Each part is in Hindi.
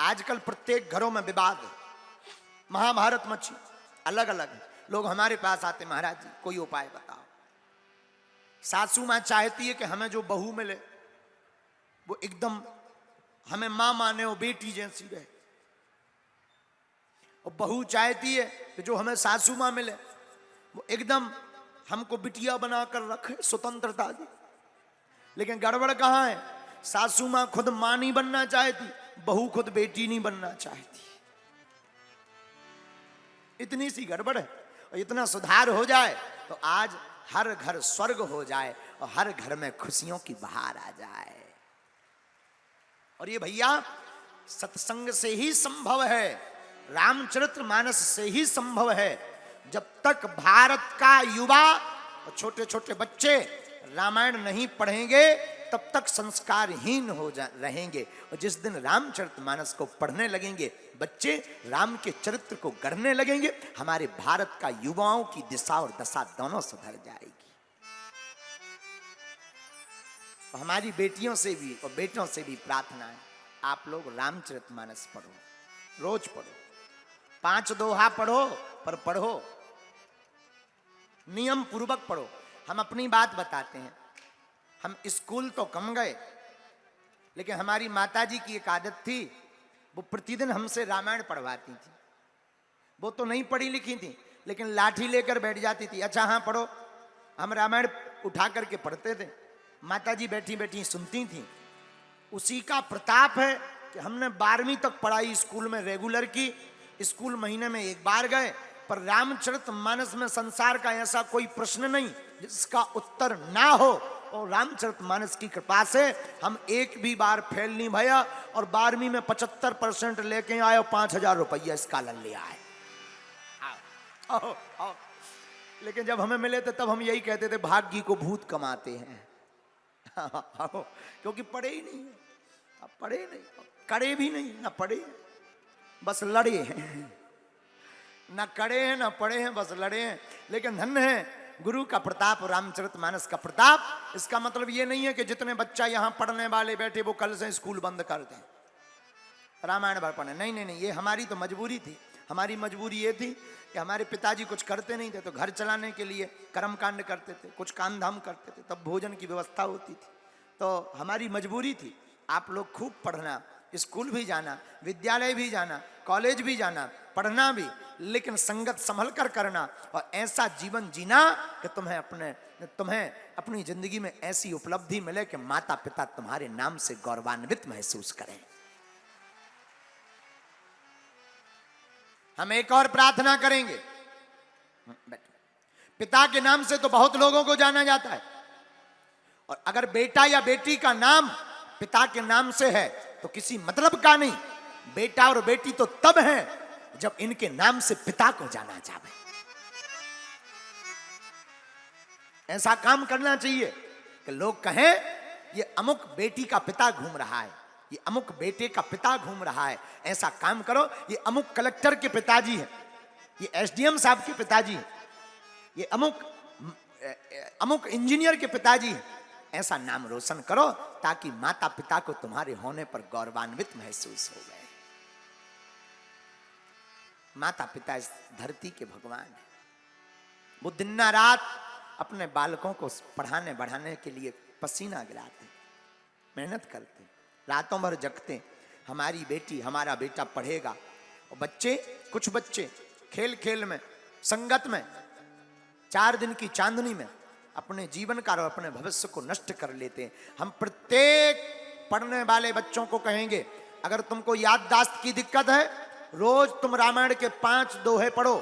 आजकल प्रत्येक घरों में विवाद है, महाभारत मची, अलग अलग है। लोग हमारे पास आते, महाराज जी कोई उपाय बताओ। सासू मां चाहती है कि हमें जो बहू मिले वो एकदम हमें मां माने, वो बेटी जैसी रहे, और बहू चाहती है कि जो हमें सासू मां मिले वो एकदम हमको बिटिया बनाकर रखे, स्वतंत्रता दी। लेकिन गड़बड़ कहां है? सासू मां खुद मां नहीं बनना चाहती, बहू खुद बेटी नहीं बनना चाहती। इतनी सी गड़बड़ है। और इतना सुधार हो जाए तो आज हर घर स्वर्ग हो जाए और हर घर में खुशियों की बहार आ जाए। और ये भैया सत्संग से ही संभव है, रामचरितमानस से ही संभव है। जब तक भारत का युवा और छोटे छोटे बच्चे रामायण नहीं पढ़ेंगे तब तक संस्कारहीन हो रहेंगे। और जिस दिन रामचरितमानस को पढ़ने लगेंगे बच्चे, राम के चरित्र को गढ़ने लगेंगे, हमारे भारत का युवाओं की दिशा और दशा दोनों सुधर जाएगी। और हमारी बेटियों से भी और बेटों से भी प्रार्थना है, आप लोग रामचरितमानस पढ़ो, रोज पढ़ो, 5 दोहा पढ़ो, पर पढ़ो नियम पूर्वक पढ़ो। हम अपनी बात बताते हैं, हम स्कूल तो कम गए, लेकिन हमारी माताजी की एक आदत थी, वो प्रतिदिन हमसे रामायण पढ़वाती थी। वो तो नहीं पढ़ी लिखी थी, लेकिन लाठी लेकर बैठ जाती थी, अच्छा हाँ पढ़ो। हम रामायण उठा करके पढ़ते थे, माताजी बैठी बैठी सुनती थी। उसी का प्रताप है कि हमने 12वीं तक पढ़ाई स्कूल में रेगुलर की। स्कूल महीने में एक बार गए, पर रामचरितमानस में संसार का ऐसा कोई प्रश्न नहीं जिसका उत्तर ना हो। और रामचरितमानस की कृपा से हम एक भी बार फेल नहीं भया, और 12वीं में 75% लेके आए और 5000 रुपया स्कॉलर ले आए। आओ, आओ। लेकिन जब हमें मिले थे तब हम यही कहते थे, भाग्य को भूत कमाते हैं। क्योंकि पढ़े ही नहीं, अब पढ़े नहीं, करे भी नहीं, ना पढ़े, बस लड़े हैं। ना कड़े हैं ना पढ़े हैं, बस लड़े हैं। लेकिन धन्य है गुरु का प्रताप, रामचरितमानस का प्रताप। इसका मतलब ये नहीं है कि जितने बच्चा यहां पढ़ने वाले बैठे वो कल से स्कूल बंद कर दें, रामायण भर पढ़े। नहीं नहीं नहीं, ये हमारी तो मजबूरी थी। हमारी मजबूरी ये थी कि हमारे पिताजी कुछ करते नहीं थे, तो घर चलाने के लिए कर्मकांड करते थे, कुछ काम धाम करते थे, तब भोजन की व्यवस्था होती थी। तो हमारी मजबूरी थी। आप लोग खूब पढ़ना, स्कूल भी जाना, विद्यालय भी जाना, कॉलेज भी जाना, पढ़ना भी, लेकिन संगत संभल कर करना, और ऐसा जीवन जीना कि तुम्हें अपनी जिंदगी में ऐसी उपलब्धि मिले कि माता पिता तुम्हारे नाम से गौरवान्वित महसूस करें। हम एक और प्रार्थना करेंगे। पिता के नाम से तो बहुत लोगों को जाना जाता है, और अगर बेटा या बेटी का नाम पिता के नाम से है तो किसी मतलब का नहीं। बेटा और बेटी तो तब है जब इनके नाम से पिता को जाना जाए। ऐसा काम करना चाहिए कि लोग कहें ये अमुक बेटी का पिता घूम रहा है, ये अमुक बेटे का पिता घूम रहा है। ऐसा काम करो, ये अमुक कलेक्टर के पिताजी है, ये एसडीएम साहब के पिताजी है, ये अमुक इंजीनियर के पिताजी है। ऐसा नाम रोशन करो ताकि माता पिता को तुम्हारे होने पर गौरवान्वित महसूस हो गए। माता पिता इस धरती के भगवान है। वो दिन रात अपने बालकों को पढ़ाने बढ़ाने के लिए पसीना गिराते, मेहनत करते, रातों भर जगते। हमारी बेटी हमारा बेटा पढ़ेगा। और बच्चे, कुछ बच्चे खेल खेल में, संगत में, 4 दिन की चांदनी में अपने जीवन का और अपने भविष्य को नष्ट कर लेते हैं। हम प्रत्येक पढ़ने वाले बच्चों को कहेंगे, अगर तुमको याददाश्त की दिक्कत है, रोज तुम रामायण के 5 दोहे पढ़ो,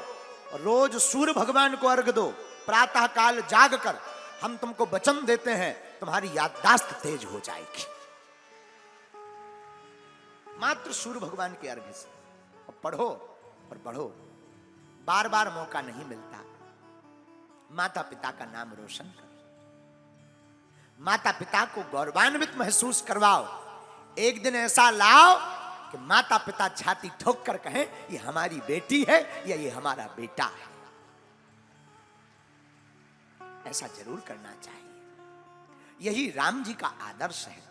रोज सूर्य भगवान को अर्घ दो, प्रातः काल जाग कर। हम तुमको वचन देते हैं, तुम्हारी याददाश्त तेज हो जाएगी मात्र सूर्य भगवान के अर्घ से। और पढ़ो और बढ़ो। बार बार मौका नहीं मिलता। माता पिता का नाम रोशन करो, माता पिता को गौरवान्वित महसूस करवाओ। एक दिन ऐसा लाओ कि माता पिता छाती ठोक कर कहें ये हमारी बेटी है या ये हमारा बेटा है। ऐसा जरूर करना चाहिए। यही राम जी का आदर्श है,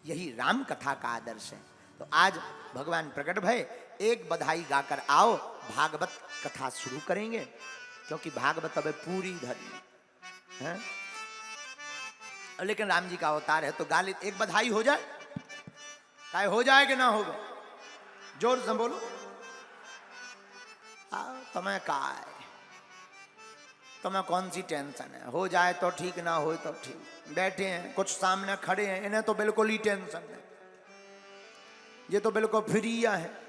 यही राम कथा का आदर्श है। तो आज भगवान प्रकट भय, एक बधाई गाकर आओ, भागवत कथा शुरू करेंगे, क्योंकि भागवत अब पूरी धरी है। लेकिन राम जी का अवतार है तो गाली एक बधाई हो जाए, काय हो जाए कि ना होगा, जोर से बोलो। तुम्हें काय, तुम्हें कौन सी टेंशन है, हो जाए तो ठीक ना हो तो ठीक, बैठे हैं कुछ सामने खड़े हैं, इन्हें तो बिल्कुल ही टेंशन है, ये तो बिल्कुल फ्री है।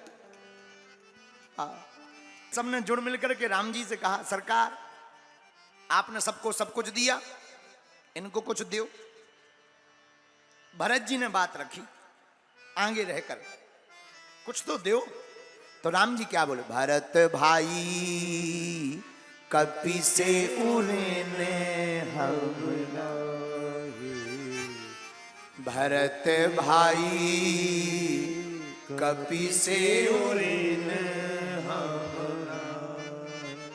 सबने जुड़ मिलकर के राम जी से कहा, सरकार आपने सबको सब कुछ दिया, इनको कुछ दो। भरत जी ने बात रखी, आगे रहकर कुछ तो दो। तो राम जी क्या बोले, भरत भाई कपि से उड़ने हम नहीं, भरत भाई कपि से उड़ने हम नहीं।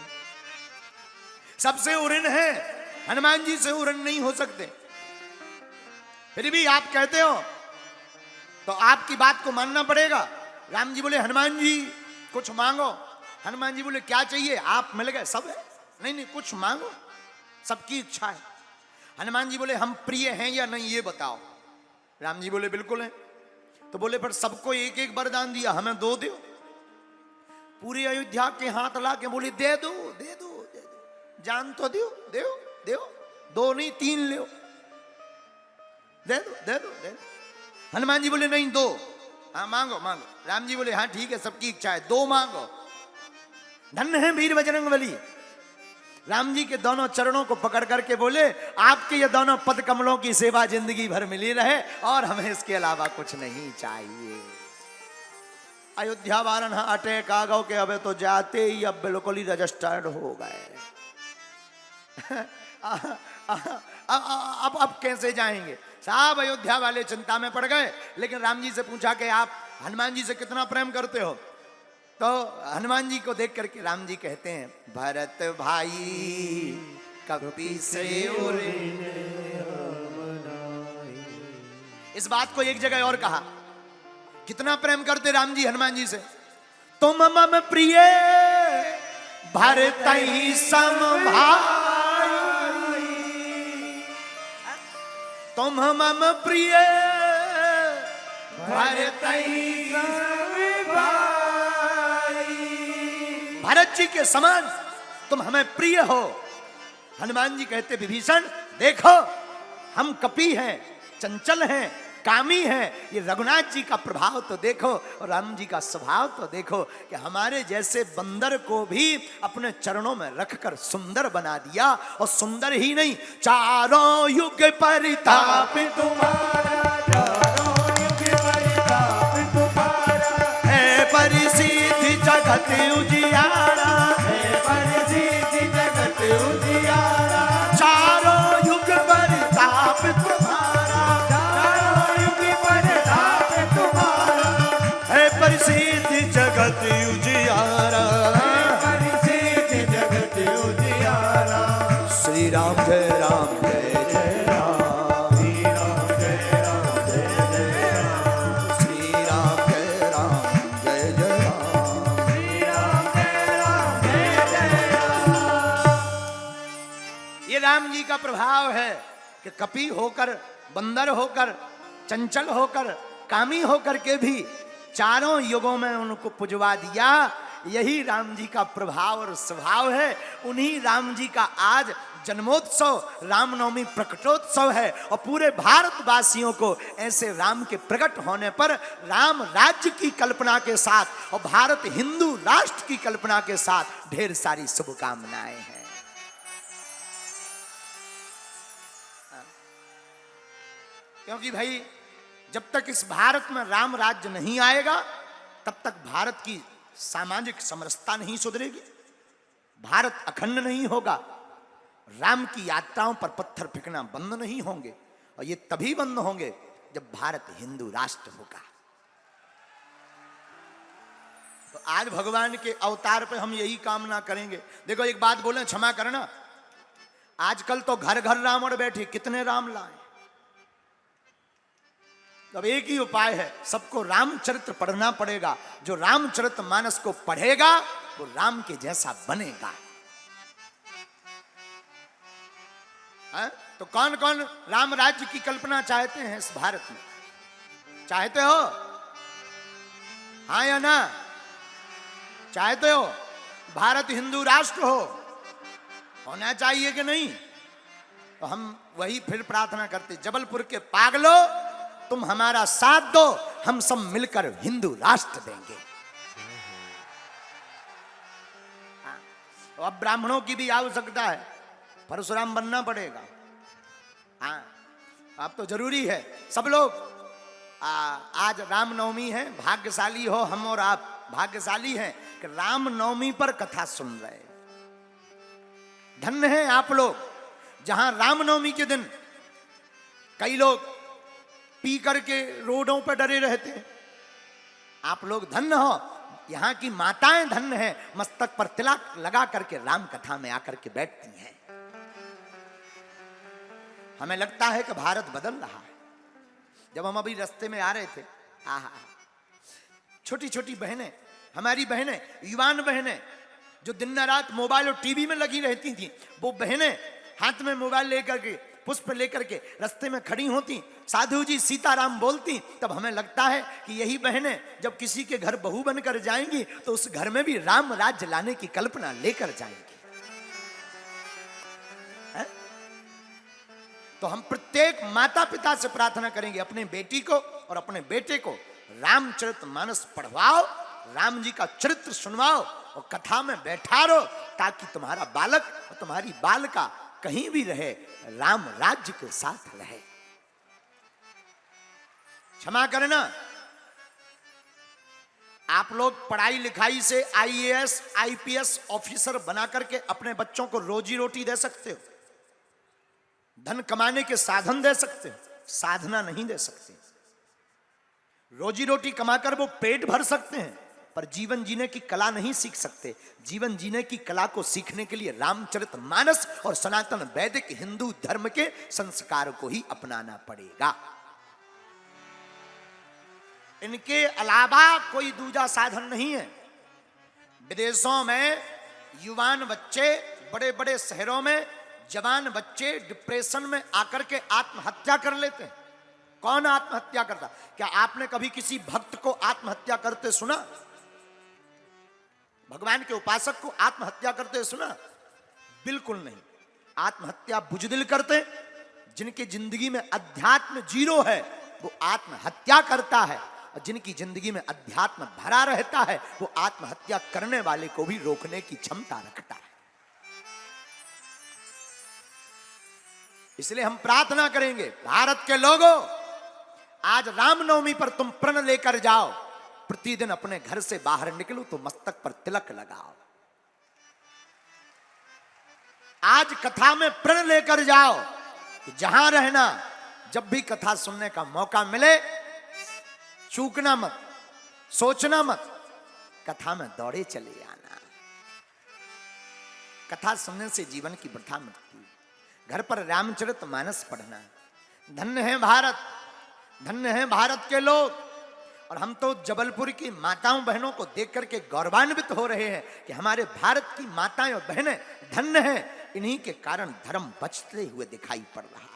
सबसे उड़न है, हनुमान जी से उड़न नहीं हो सकते। फिर भी आप कहते हो तो आपकी बात को मानना पड़ेगा। राम जी बोले, हनुमान जी कुछ मांगो। हनुमान जी बोले, क्या चाहिए, आप मिल गए सब है, नहीं नहीं कुछ मांगो, सबकी इच्छा है। हनुमान जी बोले, हम प्रिय हैं या नहीं ये बताओ। राम जी बोले, बिल्कुल है। तो बोले, पर सबको एक एक वरदान दिया, हमें दो दो। पूरी अयोध्या के हाथ ला के बोले, दे दो दे दो दे दो, जान तो दो दो दो, दो नहीं तीन ले, दे दो दे दो दे दो। हनुमान जी बोले, नहीं दो। हाँ मांगो मांगो। राम जी बोले, हाँ ठीक है, सबकी इच्छा है, दो मांगो। धन्य है वीर बजरंगबली। राम जी के दोनों चरणों को पकड़ करके बोले, आपके ये दोनों पद कमलों की सेवा जिंदगी भर मिली रहे, और हमें इसके अलावा कुछ नहीं चाहिए। अयोध्या वारन अटे कागो के अब तो जाते ही अब बिल्कुल ही रजिस्टर्ड हो गए। अब कैसे जाएंगे साहब। अयोध्या वाले चिंता में पड़ गए। लेकिन राम जी से पूछा कि आप हनुमान जी से कितना प्रेम करते हो। तो हनुमान जी को देख करके राम जी कहते हैं, भरत भाई कपि से उड़ने हम नहीं। इस बात को एक जगह और कहा, कितना प्रेम करते राम जी हनुमान जी से। तुम मम प्रिय भरत ही सम भाई, तुम मम प्रिय भरत ही सम भाई। भरत जी के समान तुम हमें प्रिय हो। हनुमान जी कहते, विभीषण देखो, हम कपि हैं, चंचल हैं, कामी है, ये रघुनाथ जी का प्रभाव तो देखो, और राम जी का स्वभाव तो देखो कि हमारे जैसे बंदर को भी अपने चरणों में रखकर सुंदर बना दिया। और सुंदर ही नहीं, चारों युग परिताप तुम्हारा, चारों युग परिताप तुम्हारा, है परिसिद्धि जगत उजियारा, है परिसिद्धि जगत उजियारा। चारों युग परिताप तुम्हारा, परिसिद्धि जगत उजियारा, परिसिद्धि जगत उजियारा। श्री राम जय राम जय जय राम, श्री राम जय राम जय जय राम, श्री राम जय राम जय जय राम, श्री राम जय राम जय जय राम। ये राम जी का प्रभाव है कि कपि होकर, बंदर होकर, चंचल होकर, कामी होकर के भी चारों युगों में उनको पुजवा दिया। यही राम जी का प्रभाव और स्वभाव है। उन्हीं राम जी का आज जन्मोत्सव, रामनवमी प्रकटोत्सव है। और पूरे भारतवासियों को ऐसे राम के प्रकट होने पर राम राज्य की कल्पना के साथ और भारत हिंदू राष्ट्र की कल्पना के साथ ढेर सारी शुभकामनाएं हैं। क्योंकि भाई जब तक इस भारत में राम राज्य नहीं आएगा, तब तक भारत की सामाजिक समरसता नहीं सुधरेगी, भारत अखंड नहीं होगा, राम की यात्राओं पर पत्थर फेंकना बंद नहीं होंगे। और ये तभी बंद होंगे जब भारत हिंदू राष्ट्र होगा। तो आज भगवान के अवतार पे हम यही कामना करेंगे। देखो एक बात बोले, क्षमा करना, आजकल तो घर घर रावण बैठे, कितने राम लाए। अब एक ही उपाय है, सबको रामचरित्र पढ़ना पड़ेगा। जो रामचरित मानस को पढ़ेगा वो राम के जैसा बनेगा। तो कौन कौन राम राज्य की कल्पना चाहते हैं इस भारत में? चाहते हो? हाँ या ना? चाहते हो भारत हिंदू राष्ट्र हो? होना चाहिए कि नहीं? तो हम वही फिर प्रार्थना करते, जबलपुर के पागलो तुम हमारा साथ दो, हम सब मिलकर हिंदू राष्ट्र देंगे। तो अब ब्राह्मणों की भी आवश्यकता है, परशुराम बनना पड़ेगा। हाँ, अब तो जरूरी है सब लोग। आज रामनवमी है, भाग्यशाली हो हम और आप, भाग्यशाली हैं कि रामनवमी पर कथा सुन रहे। धन्य हैं आप लोग, जहां रामनवमी के दिन कई लोग पी करके रोडों पर डरे रहते हैं। आप लोग धन्य हो, यहां की माताएं धन्य हैं, मस्तक पर तिलक लगा करके राम कथा में आकर के बैठती हैं। हमें लगता है कि भारत बदल रहा है। जब हम अभी रास्ते में आ रहे थे, छोटी छोटी बहनें, हमारी बहनें, युवान बहनें जो दिन रात मोबाइल और टीवी में लगी रहती थी, वो बहनें हाथ में मोबाइल लेकर के, पुष्प लेकर के रास्ते में खड़ी होती, साधु जी सीताराम बोलती। तब हमें लगता है कि यही बहनें जब किसी के घर बहू बनकर जाएंगी तो उस घर में भी राम राज्य लाने की कल्पना लेकर जाएंगी। तो हम प्रत्येक माता पिता से प्रार्थना करेंगे, अपने बेटी को और अपने बेटे को रामचरित मानस पढ़वाओ, राम जी का चरित्र सुनवाओ और कथा में बैठा रहो, ताकि तुम्हारा बालक और तुम्हारी बालिका कहीं भी रहे राम राज्य के साथ रहे। क्षमा करना, आप लोग पढ़ाई लिखाई से IAS IPS ऑफिसर बना करके अपने बच्चों को रोजी रोटी दे सकते हो, धन कमाने के साधन दे सकते हो, साधना नहीं दे सकते। रोजी रोटी कमाकर वो पेट भर सकते हैं, पर जीवन जीने की कला नहीं सीख सकते। जीवन जीने की कला को सीखने के लिए रामचरित मानस और सनातन वैदिक हिंदू धर्म के संस्कार को ही अपनाना पड़ेगा। इनके अलावा कोई दूजा साधन नहीं है। विदेशों में युवान बच्चे, बड़े बड़े शहरों में जवान बच्चे डिप्रेशन में आकर के आत्महत्या कर लेते हैं। कौन आत्महत्या करता? क्या आपने कभी किसी भक्त को आत्महत्या करते सुना? भगवान के उपासक को आत्महत्या करते सुना? बिल्कुल नहीं। आत्महत्या बुजदिल करते, जिनकी जिंदगी में अध्यात्म जीरो है वो आत्महत्या करता है, और जिनकी जिंदगी में अध्यात्म भरा रहता है वो आत्महत्या करने वाले को भी रोकने की क्षमता रखता है। इसलिए हम प्रार्थना करेंगे, भारत के लोगों, आज रामनवमी पर तुम प्रण लेकर जाओ, प्रतिदिन अपने घर से बाहर निकलो तो मस्तक पर तिलक लगाओ। आज कथा में प्रण लेकर जाओ कि जहां रहना, जब भी कथा सुनने का मौका मिले चूकना मत, सोचना मत, कथा में दौड़े चले आना। कथा सुनने से जीवन की वृथा मिटती है। घर पर रामचरित मानस पढ़ना। धन्य है भारत, धन्य है भारत के लोग। और हम तो जबलपुर की माताओं बहनों को देख करके गौरवान्वित हो रहे हैं कि हमारे भारत की माताएं और बहनें धन्य हैं। इन्हीं के कारण धर्म बचते हुए दिखाई पड़ रहा है।